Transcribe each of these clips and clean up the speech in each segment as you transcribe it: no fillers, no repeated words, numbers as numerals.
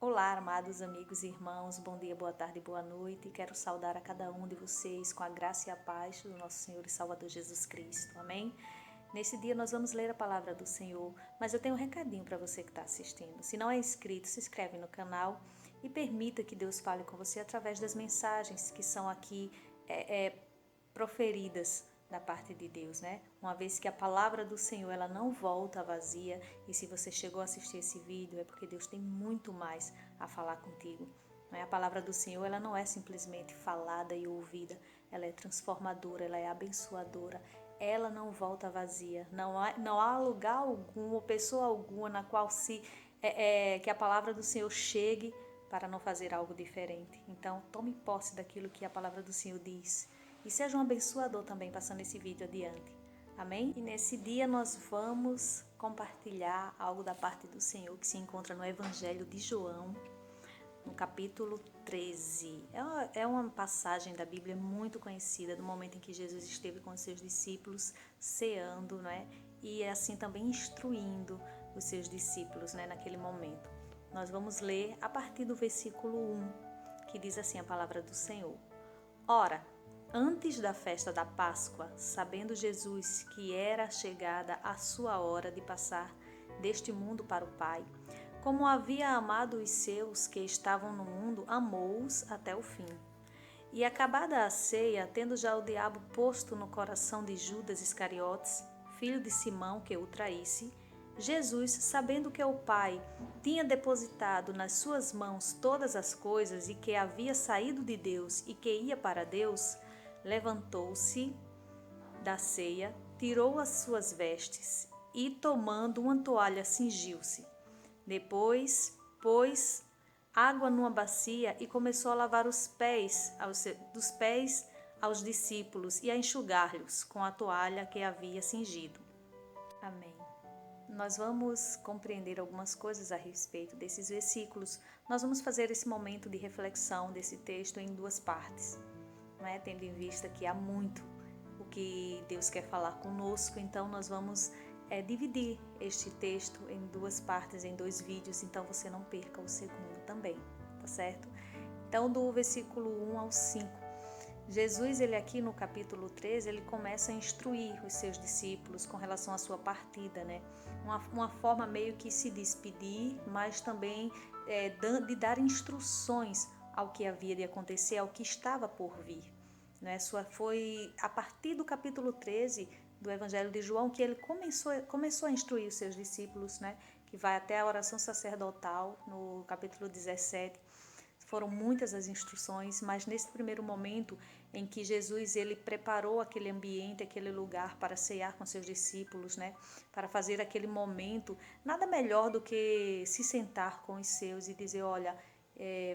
Olá, amados amigos e irmãos, bom dia, boa tarde, boa noite. Quero saudar a cada um de vocês com a graça e a paz do nosso Senhor e Salvador Jesus Cristo. Amém? Nesse dia nós vamos ler a palavra do Senhor, mas eu tenho um recadinho para você que está assistindo. Se não é inscrito, se inscreve no canal e permita que Deus fale com você através das mensagens que são aqui proferidas da parte de Deus, né? Uma vez que a palavra do Senhor ela não volta vazia, e se você chegou a assistir esse vídeo é porque Deus tem muito mais a falar contigo. Não é? A palavra do Senhor ela não é simplesmente falada e ouvida, ela é transformadora, ela é abençoadora, ela não volta vazia. Não há lugar algum ou pessoa alguma na qual que a palavra do Senhor chegue para não fazer algo diferente. Então tome posse daquilo que a palavra do Senhor diz. E seja um abençoador também passando esse vídeo adiante. Amém? E nesse dia nós vamos compartilhar algo da parte do Senhor que se encontra no Evangelho de João, no capítulo 13. É uma passagem da Bíblia muito conhecida, do momento em que Jesus esteve com os seus discípulos ceando, né? E assim também instruindo os seus discípulos, né? Naquele momento. Nós vamos ler a partir do versículo 1, que diz assim a palavra do Senhor. Ora, antes da festa da Páscoa, sabendo Jesus que era chegada a sua hora de passar deste mundo para o Pai, como havia amado os seus que estavam no mundo, amou-os até o fim. E acabada a ceia, tendo já o diabo posto no coração de Judas Iscariotes, filho de Simão, que o traísse, Jesus, sabendo que o Pai tinha depositado nas suas mãos todas as coisas e que havia saído de Deus e que ia para Deus, levantou-se da ceia, tirou as suas vestes e, tomando uma toalha, cingiu-se. Depois, pôs água numa bacia e começou a lavar os pés, dos pés aos discípulos e a enxugar-lhes com a toalha que havia cingido. Amém. Nós vamos compreender algumas coisas a respeito desses versículos. Nós vamos fazer esse momento de reflexão desse texto em duas partes, não é? Tendo em vista que há muito o que Deus quer falar conosco, então nós vamos dividir este texto em duas partes, em dois vídeos, então você não perca o segundo também, tá certo? Então, do versículo 1 ao 5, Jesus, ele aqui no capítulo 13, ele começa a instruir os seus discípulos com relação à sua partida, né? Uma forma meio que se despedir, mas também de dar instruções ao que havia de acontecer, ao que estava por vir. Né? Foi a partir do capítulo 13 do Evangelho de João que ele começou a instruir os seus discípulos, né? Que vai até a oração sacerdotal no capítulo 17. Foram muitas as instruções, mas nesse primeiro momento em que Jesus ele preparou aquele ambiente, aquele lugar para cear com seus discípulos, né? Para fazer aquele momento, nada melhor do que se sentar com os seus e dizer, olha,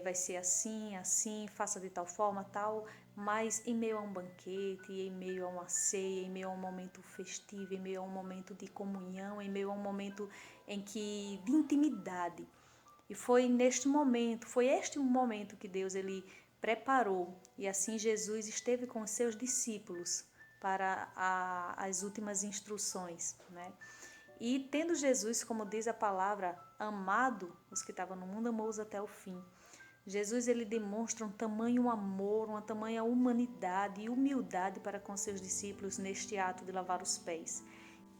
vai ser assim, assim, faça de tal forma, tal, mas em meio a um banquete, em meio a uma ceia, em meio a um momento festivo, em meio a um momento de comunhão, em meio a um momento de intimidade. E foi este momento que Deus ele preparou, e assim Jesus esteve com os seus discípulos para as últimas instruções, né? E tendo Jesus, como diz a palavra, amado os que estavam no mundo, amou-os até o fim. Jesus ele demonstra um tamanho amor, uma tamanha humanidade e humildade para com seus discípulos neste ato de lavar os pés.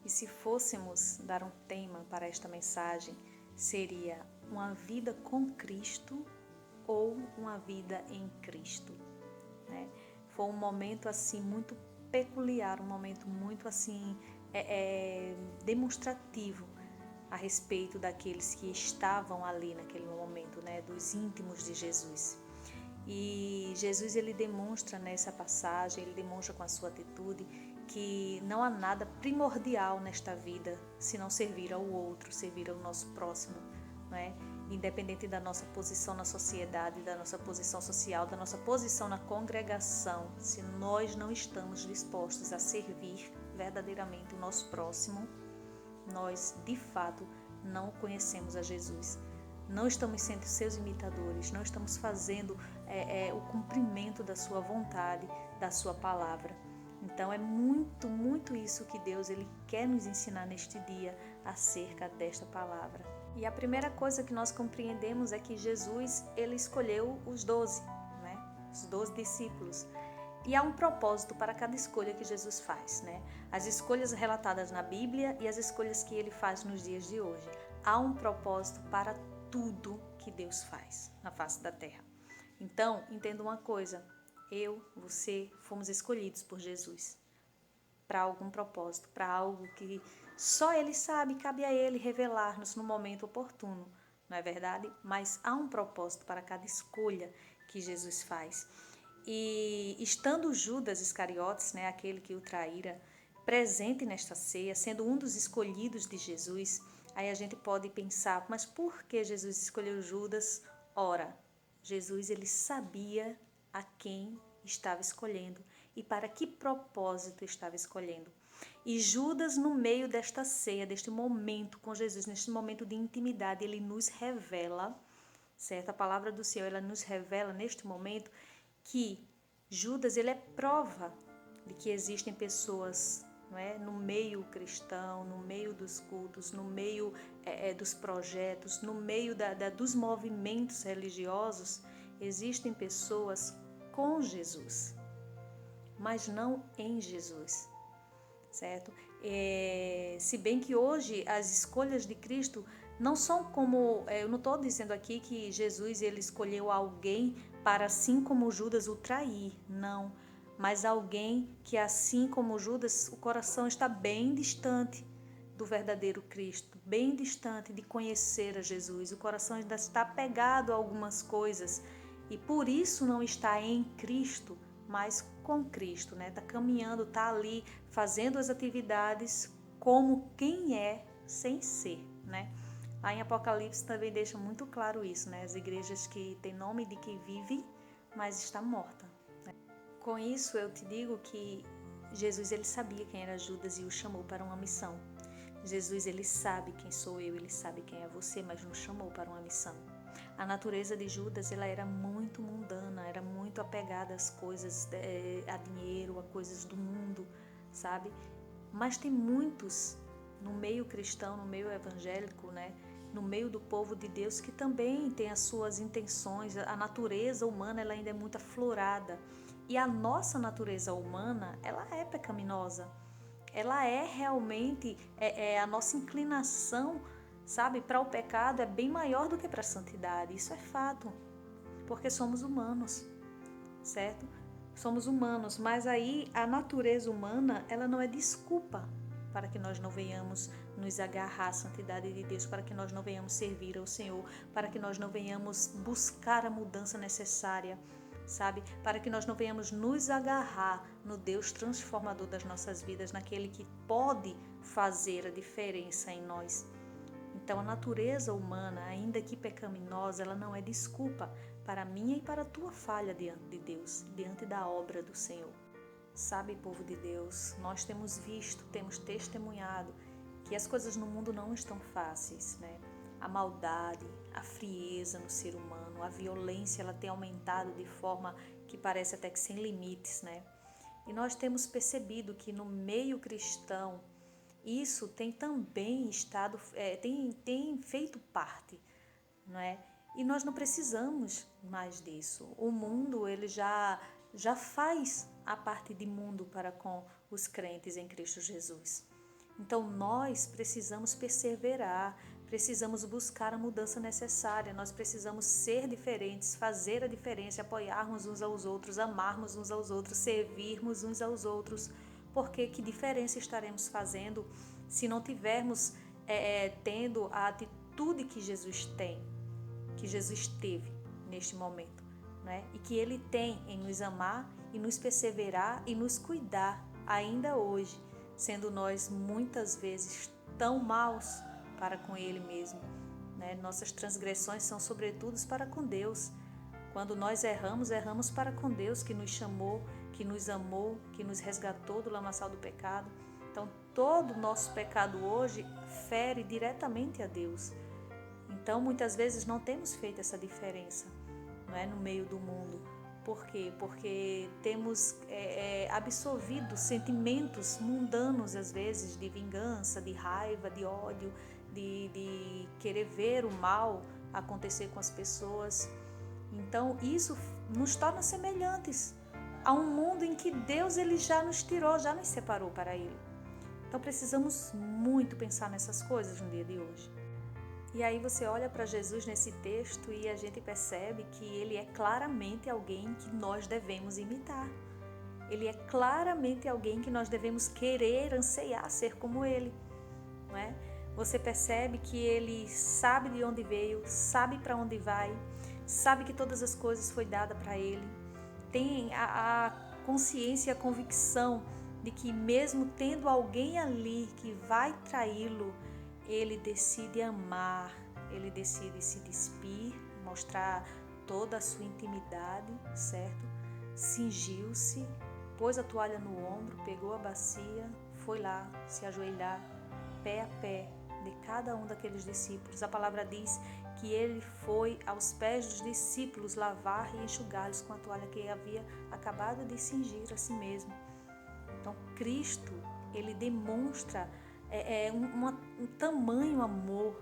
E se fôssemos dar um tema para esta mensagem, seria uma vida com Cristo ou uma vida em Cristo, né? Foi um momento assim muito peculiar, um momento muito assim demonstrativo a respeito daqueles que estavam ali naquele momento, né? Dos íntimos de Jesus. E Jesus ele demonstra nessa passagem, ele demonstra com a sua atitude que não há nada primordial nesta vida senão servir ao outro, servir ao nosso próximo, não é? Independente da nossa posição na sociedade, da nossa posição social, da nossa posição na congregação, se nós não estamos dispostos a servir verdadeiramente o nosso próximo, nós de fato não conhecemos a Jesus. Não estamos sendo seus imitadores, não estamos fazendo o cumprimento da sua vontade, da sua palavra. Então é muito isso que Deus ele quer nos ensinar neste dia acerca desta palavra. E a primeira coisa que nós compreendemos é que Jesus, ele escolheu os 12, né? Os 12 discípulos. E há um propósito para cada escolha que Jesus faz, né? As escolhas relatadas na Bíblia e as escolhas que ele faz nos dias de hoje. Há um propósito para tudo que Deus faz na face da terra. Então, entenda uma coisa, eu, você, fomos escolhidos por Jesus para algum propósito, para algo que só Ele sabe, cabe a Ele revelar-nos no momento oportuno, não é verdade? Mas há um propósito para cada escolha que Jesus faz. E estando Judas Iscariotes, né, aquele que o traíra, presente nesta ceia, sendo um dos escolhidos de Jesus, aí a gente pode pensar, mas por que Jesus escolheu Judas? Ora, Jesus ele sabia a quem estava escolhendo e para que propósito estava escolhendo. E Judas, no meio desta ceia, deste momento com Jesus, neste momento de intimidade, ele nos revela, certo? A palavra do Senhor, ela nos revela neste momento que Judas, ele é prova de que existem pessoas, não é? No meio cristão, no meio dos cultos, no meio dos projetos, no meio dos movimentos religiosos, existem pessoas com Jesus, mas não em Jesus, certo? Se bem que hoje as escolhas de Cristo não são como, eu não estou dizendo aqui que Jesus ele escolheu alguém para assim como Judas o trair, não, mas alguém que assim como Judas o coração está bem distante do verdadeiro Cristo, bem distante de conhecer a Jesus, o coração ainda está pegado a algumas coisas e por isso não está em Cristo, mas com Cristo, né? Está caminhando, está ali fazendo as atividades como quem é sem ser, né? Lá em Apocalipse também deixa muito claro isso, né? As igrejas que têm nome de que vive, mas está morta. Né? Com isso eu te digo que Jesus ele sabia quem era Judas e o chamou para uma missão. Jesus ele sabe quem sou eu, ele sabe quem é você, mas nos chamou para uma missão. A natureza de Judas ela era muito mundana, era muito apegada às coisas, a dinheiro, a coisas do mundo, sabe? Mas tem muitos no meio cristão, no meio evangélico, né? No meio do povo de Deus que também tem as suas intenções. A natureza humana ela ainda é muito aflorada e a nossa natureza humana ela é pecaminosa. Ela é realmente a nossa inclinação, sabe, para o pecado é bem maior do que para a santidade. Isso é fato, porque somos humanos, certo? Somos humanos, mas aí a natureza humana ela não é desculpa para que nós não venhamos nos agarrar à santidade de Deus, para que nós não venhamos servir ao Senhor, para que nós não venhamos buscar a mudança necessária, sabe? Para que nós não venhamos nos agarrar no Deus transformador das nossas vidas, naquele que pode fazer a diferença em nós. Então a natureza humana, ainda que pecaminosa, ela não é desculpa para a minha e para a tua falha diante de Deus, diante da obra do Senhor. Sabe, povo de Deus, nós temos visto, temos testemunhado que as coisas no mundo não estão fáceis, né? A maldade, a frieza no ser humano, a violência, ela tem aumentado de forma que parece até que sem limites, né? E nós temos percebido que no meio cristão isso tem também estado, tem feito parte, não é? E nós não precisamos mais disso. O mundo ele já faz a parte de mundo para com os crentes em Cristo Jesus. Então nós precisamos perseverar, precisamos buscar a mudança necessária, nós precisamos ser diferentes, fazer a diferença, apoiarmos uns aos outros, amarmos uns aos outros, servirmos uns aos outros, porque que diferença estaremos fazendo se não tivermos tendo a atitude que Jesus tem, que Jesus teve neste momento, né? E que Ele tem em nos amar e nos perseverar e nos cuidar ainda hoje, sendo nós muitas vezes tão maus para com Ele mesmo, né? Nossas transgressões são sobretudo para com Deus. Quando nós erramos, erramos para com Deus que nos chamou, que nos amou, que nos resgatou do lamaçal do pecado. Então, todo o nosso pecado hoje fere diretamente a Deus. Então, muitas vezes não temos feito essa diferença, não é, no meio do mundo. Por quê? Porque temos absorvido sentimentos mundanos, às vezes, de vingança, de raiva, de ódio, de querer ver o mal acontecer com as pessoas. Então isso nos torna semelhantes a um mundo em que Deus ele já nos tirou, já nos separou para Ele. Então precisamos muito pensar nessas coisas no dia de hoje. E aí você olha para Jesus nesse texto e a gente percebe que ele é claramente alguém que nós devemos imitar. Ele é claramente alguém que nós devemos querer, ansiar ser como ele, não é? Você percebe que ele sabe de onde veio, sabe para onde vai, sabe que todas as coisas foi dada para ele, tem a consciência e a convicção de que mesmo tendo alguém ali que vai traí-lo, ele decide amar, ele decide se despir, mostrar toda a sua intimidade, certo? Cingiu-se, pôs a toalha no ombro, pegou a bacia, foi lá se ajoelhar, pé a pé, de cada um daqueles discípulos. A palavra diz que ele foi aos pés dos discípulos lavar e enxugá-los com a toalha que havia acabado de cingir a si mesmo. Então, Cristo, ele demonstra um tamanho amor,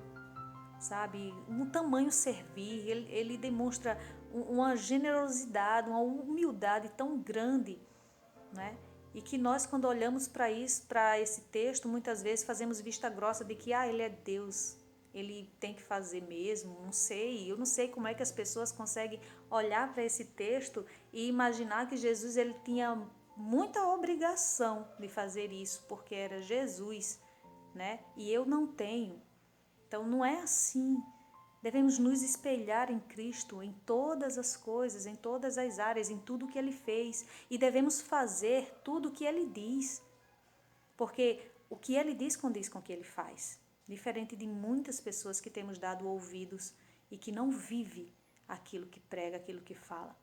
sabe? Um tamanho servir. Ele demonstra uma generosidade, uma humildade tão grande, né? E que nós, quando olhamos para isso, para esse texto, muitas vezes fazemos vista grossa de que ele é Deus, ele tem que fazer mesmo, não sei. Eu não sei como é que as pessoas conseguem olhar para esse texto e imaginar que Jesus ele tinha muita obrigação de fazer isso, porque era Jesus, né? E eu não tenho. Então não é assim. Devemos nos espelhar em Cristo em todas as coisas, em todas as áreas, em tudo que Ele fez. E devemos fazer tudo o que Ele diz. Porque o que Ele diz condiz com o que Ele faz. Diferente de muitas pessoas que temos dado ouvidos e que não vive aquilo que prega, aquilo que fala.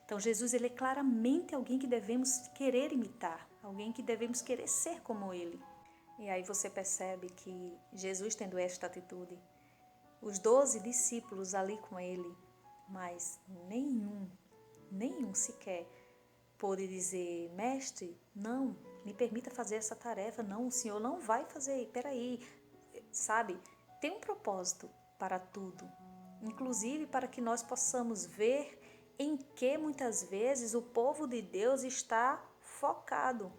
Então Jesus ele é claramente alguém que devemos querer imitar, alguém que devemos querer ser como Ele. E aí você percebe que Jesus tendo esta atitude, os 12 discípulos ali com ele, mas nenhum sequer pôde dizer, mestre, não, me permita fazer essa tarefa, não, o Senhor não vai fazer, peraí, sabe? Tem um propósito para tudo, inclusive para que nós possamos ver em que muitas vezes o povo de Deus está focado,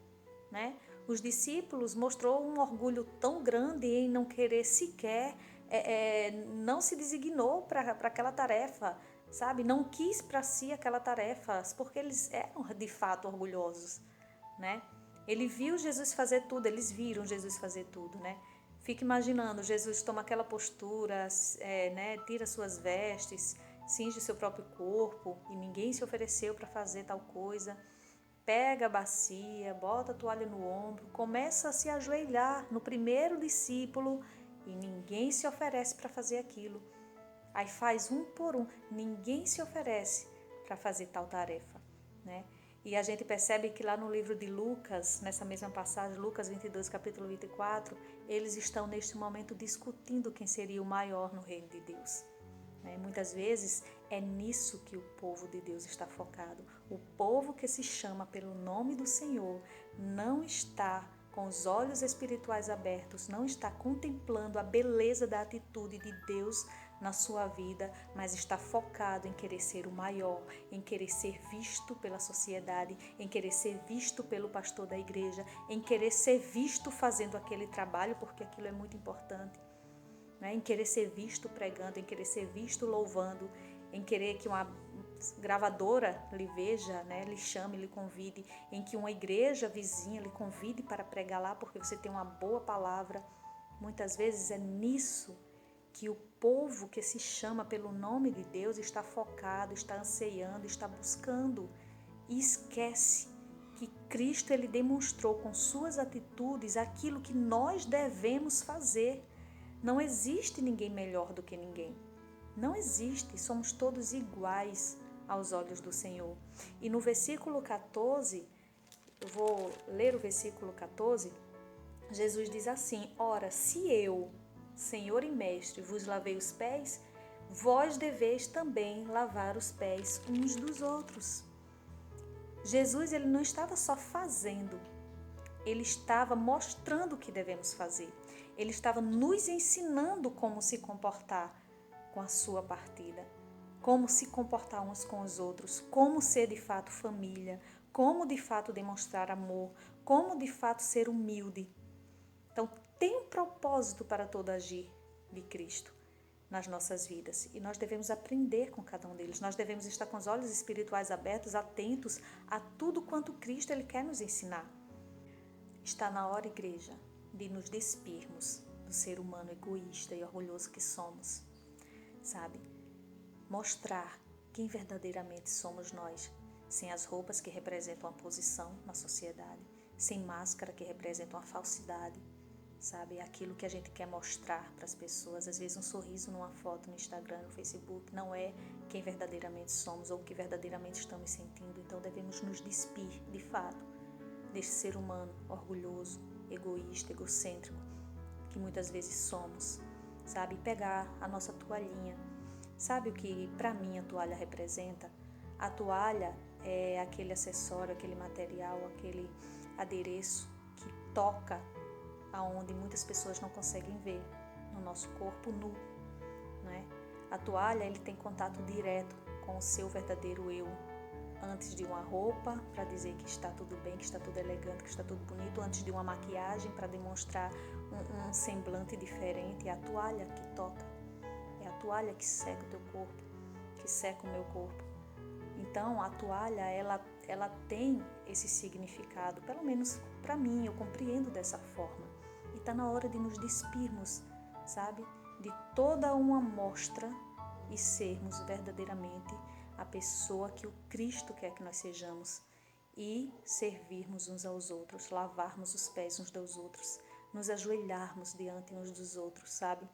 né? Os discípulos mostrou um orgulho tão grande em não querer sequer, não se designou para aquela tarefa, sabe? Não quis para si aquela tarefa, porque eles eram de fato orgulhosos, né? Ele viu Jesus fazer tudo, eles viram Jesus fazer tudo, né? Fica imaginando, Jesus toma aquela postura, né? Tira suas vestes, cinge seu próprio corpo e ninguém se ofereceu para fazer tal coisa. Pega a bacia, bota a toalha no ombro, começa a se ajoelhar no primeiro discípulo e ninguém se oferece para fazer aquilo. Aí faz um por um, ninguém se oferece para fazer tal tarefa, né? E a gente percebe que lá no livro de Lucas, nessa mesma passagem, Lucas 22, capítulo 24, eles estão neste momento discutindo quem seria o maior no reino de Deus. Muitas vezes é nisso que o povo de Deus está focado. O povo que se chama pelo nome do Senhor não está com os olhos espirituais abertos, não está contemplando a beleza da atitude de Deus na sua vida, mas está focado em querer ser o maior, em querer ser visto pela sociedade, em querer ser visto pelo pastor da igreja, em querer ser visto fazendo aquele trabalho, porque aquilo é muito importante. Em querer ser visto pregando, em querer ser visto louvando, em querer que uma gravadora lhe veja, né, lhe chame, lhe convide, em que uma igreja vizinha lhe convide para pregar lá porque você tem uma boa palavra. Muitas vezes é nisso que o povo que se chama pelo nome de Deus está focado, está anseiando, está buscando e esquece que Cristo ele demonstrou com suas atitudes aquilo que nós devemos fazer. Não existe ninguém melhor do que ninguém. Não existe, somos todos iguais aos olhos do Senhor. E no versículo 14, eu vou ler o versículo 14, Jesus diz assim, ora, se eu, Senhor e Mestre, vos lavei os pés, vós deveis também lavar os pés uns dos outros. Jesus ele não estava só fazendo, ele estava mostrando o que devemos fazer. Ele estava nos ensinando como se comportar com a sua partida, como se comportar uns com os outros, como ser de fato família, como de fato demonstrar amor, como de fato ser humilde. Então, tem um propósito para todo agir de Cristo nas nossas vidas e nós devemos aprender com cada um deles. Nós devemos estar com os olhos espirituais abertos, atentos a tudo quanto Cristo ele quer nos ensinar. Está na hora, igreja, de nos despirmos do ser humano egoísta e orgulhoso que somos, sabe? Mostrar quem verdadeiramente somos nós, sem as roupas que representam a posição na sociedade, sem máscara que representam a falsidade, sabe? Aquilo que a gente quer mostrar para as pessoas. Às vezes um sorriso numa foto no Instagram, no Facebook, não é quem verdadeiramente somos ou o que verdadeiramente estamos sentindo. Então devemos nos despir, de fato, desse ser humano orgulhoso, egoísta, egocêntrico, que muitas vezes somos, sabe? Pegar a nossa toalhinha. Sabe o que para mim a toalha representa? A toalha é aquele acessório, aquele material, aquele adereço que toca aonde muitas pessoas não conseguem ver, no nosso corpo nu, não é? A toalha, ele tem contato direto com o seu verdadeiro eu, antes de uma roupa para dizer que está tudo bem, que está tudo elegante, que está tudo bonito, antes de uma maquiagem para demonstrar um semblante diferente. É a toalha que toca, é a toalha que seca o teu corpo, que seca o meu corpo. Então a toalha, ela tem esse significado, pelo menos para mim, eu compreendo dessa forma. E está na hora de nos despirmos, sabe, de toda uma amostra e sermos verdadeiramente a pessoa que o Cristo quer que nós sejamos e servirmos uns aos outros, lavarmos os pés uns dos outros, nos ajoelharmos diante uns dos outros, sabe?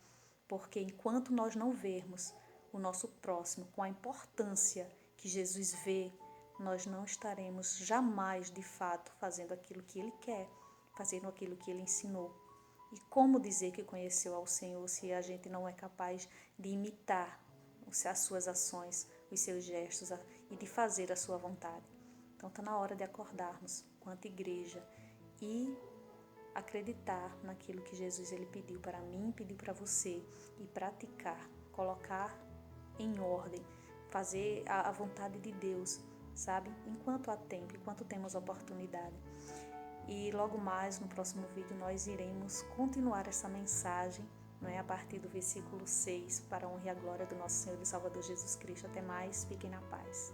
Porque enquanto nós não vermos o nosso próximo com a importância que Jesus vê, nós não estaremos jamais de fato fazendo aquilo que Ele quer, fazendo aquilo que Ele ensinou. E como dizer que conheceu ao Senhor se a gente não é capaz de imitar as suas ações, os seus gestos e de fazer a sua vontade? Então está na hora de acordarmos quanto igreja e acreditar naquilo que Jesus ele pediu para mim, pediu para você e praticar, colocar em ordem, fazer a vontade de Deus, sabe? Enquanto há tempo, enquanto temos oportunidade. E logo mais no próximo vídeo nós iremos continuar essa mensagem, não é? A partir do versículo 6, para a honra e a glória do nosso Senhor e Salvador Jesus Cristo. Até mais, fiquem na paz.